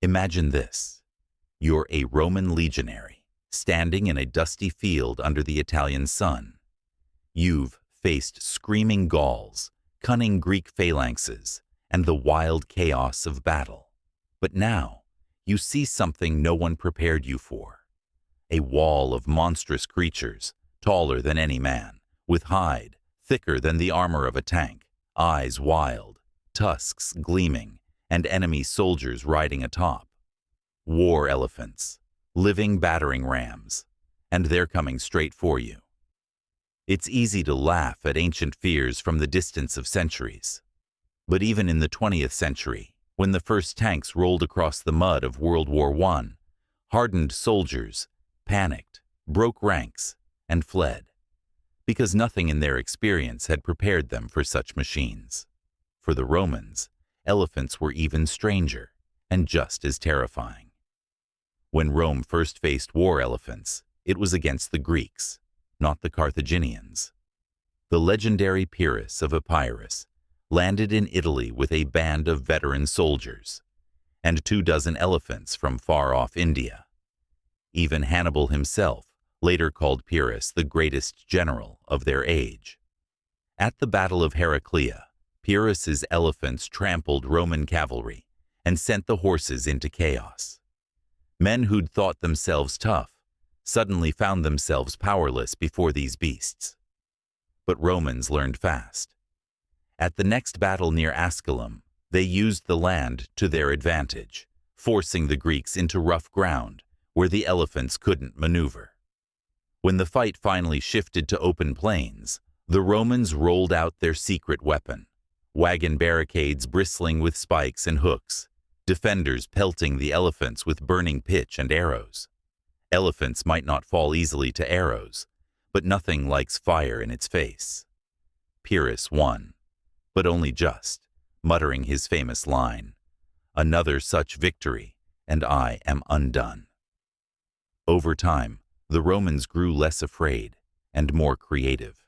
Imagine this. You're a Roman legionary, standing in a dusty field under the Italian sun. You've faced screaming Gauls, cunning Greek phalanxes, and the wild chaos of battle. But now, you see something no one prepared you for. A wall of monstrous creatures, taller than any man, with hide thicker than the armor of a tank, eyes wild, tusks gleaming, and enemy soldiers riding atop. War elephants, living battering rams, and they're coming straight for you. It's easy to laugh at ancient fears from the distance of centuries. But even in the 20th century, when the first tanks rolled across the mud of World War I, hardened soldiers panicked, broke ranks, and fled, because nothing in their experience had prepared them for such machines. For the Romans, elephants were even stranger and just as terrifying. When Rome first faced war elephants, it was against the Greeks, not the Carthaginians. The legendary Pyrrhus of Epirus landed in Italy with a band of veteran soldiers and 24 elephants from far-off India. Even Hannibal himself later called Pyrrhus the greatest general of their age. At the Battle of Heraclea, Pyrrhus's elephants trampled Roman cavalry and sent the horses into chaos. Men who'd thought themselves tough suddenly found themselves powerless before these beasts. But Romans learned fast. At the next battle near Asculum, they used the land to their advantage, forcing the Greeks into rough ground where the elephants couldn't maneuver. When the fight finally shifted to open plains, the Romans rolled out their secret weapon, wagon barricades bristling with spikes and hooks, defenders pelting the elephants with burning pitch and arrows. Elephants might not fall easily to arrows, but nothing likes fire in its face. Pyrrhus won, but only just, muttering his famous line, "Another such victory, and I am undone." Over time, the Romans grew less afraid and more creative.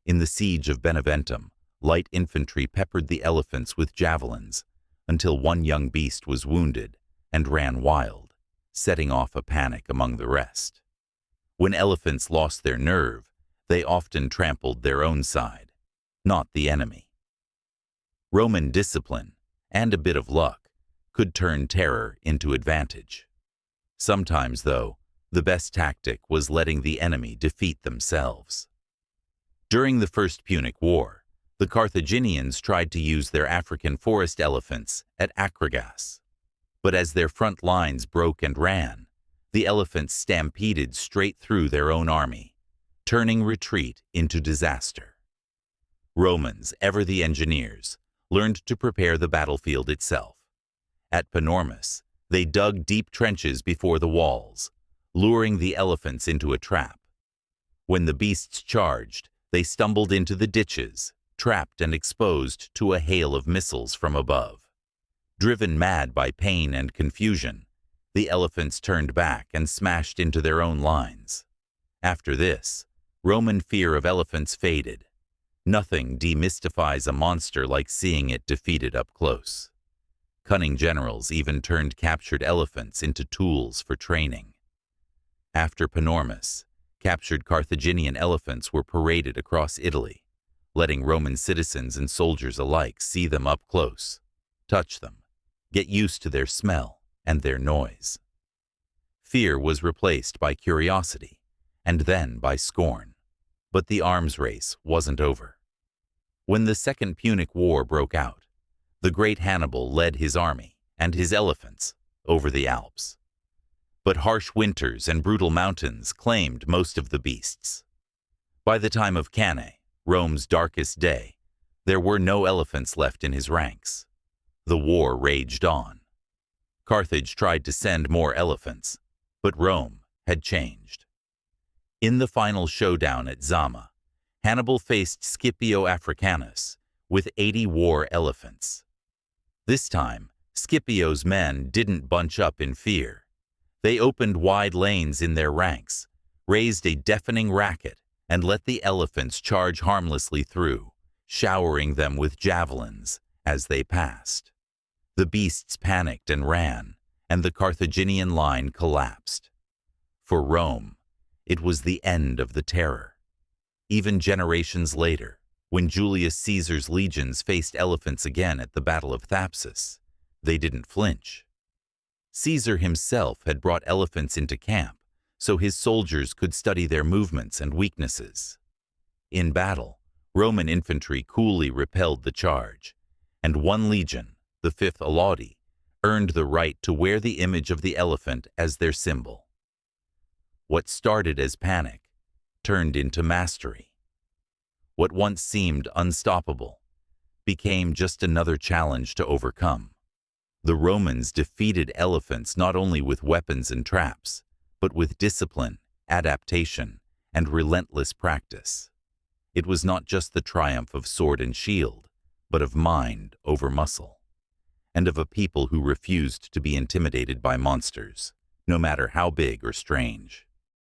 In the siege of Beneventum, light infantry peppered the elephants with javelins until one young beast was wounded and ran wild, setting off a panic among the rest. When elephants lost their nerve, they often trampled their own side, not the enemy. Roman discipline and a bit of luck could turn terror into advantage. Sometimes, though, the best tactic was letting the enemy defeat themselves. During the First Punic War, the Carthaginians tried to use their African forest elephants at Acragas. But as their front lines broke and ran, the elephants stampeded straight through their own army, turning retreat into disaster. Romans, ever the engineers, learned to prepare the battlefield itself. At Panormus, they dug deep trenches before the walls, luring the elephants into a trap. When the beasts charged, they stumbled into the ditches, trapped and exposed to a hail of missiles from above. Driven mad by pain and confusion, the elephants turned back and smashed into their own lines. After this, Roman fear of elephants faded. Nothing demystifies a monster like seeing it defeated up close. Cunning generals even turned captured elephants into tools for training. After Panormus, captured Carthaginian elephants were paraded across Italy, letting Roman citizens and soldiers alike see them up close, touch them, get used to their smell and their noise. Fear was replaced by curiosity, and then by scorn. But the arms race wasn't over. When the Second Punic War broke out, the great Hannibal led his army and his elephants over the Alps. But harsh winters and brutal mountains claimed most of the beasts. By the time of Cannae, Rome's darkest day, there were no elephants left in his ranks. The war raged on. Carthage tried to send more elephants, but Rome had changed. In the final showdown at Zama, Hannibal faced Scipio Africanus with 80 war elephants. This time, Scipio's men didn't bunch up in fear. They opened wide lanes in their ranks, raised a deafening racket, and let the elephants charge harmlessly through, showering them with javelins as they passed. The beasts panicked and ran, and the Carthaginian line collapsed. For Rome, it was the end of the terror. Even generations later, when Julius Caesar's legions faced elephants again at the Battle of Thapsus, they didn't flinch. Caesar himself had brought elephants into camp so his soldiers could study their movements and weaknesses. In battle, Roman infantry coolly repelled the charge, and one legion, the 5th Alaudi, earned the right to wear the image of the elephant as their symbol. What started as panic turned into mastery. What once seemed unstoppable became just another challenge to overcome. The Romans defeated elephants not only with weapons and traps, but with discipline, adaptation, and relentless practice. It was not just the triumph of sword and shield, but of mind over muscle, and of a people who refused to be intimidated by monsters, no matter how big or strange.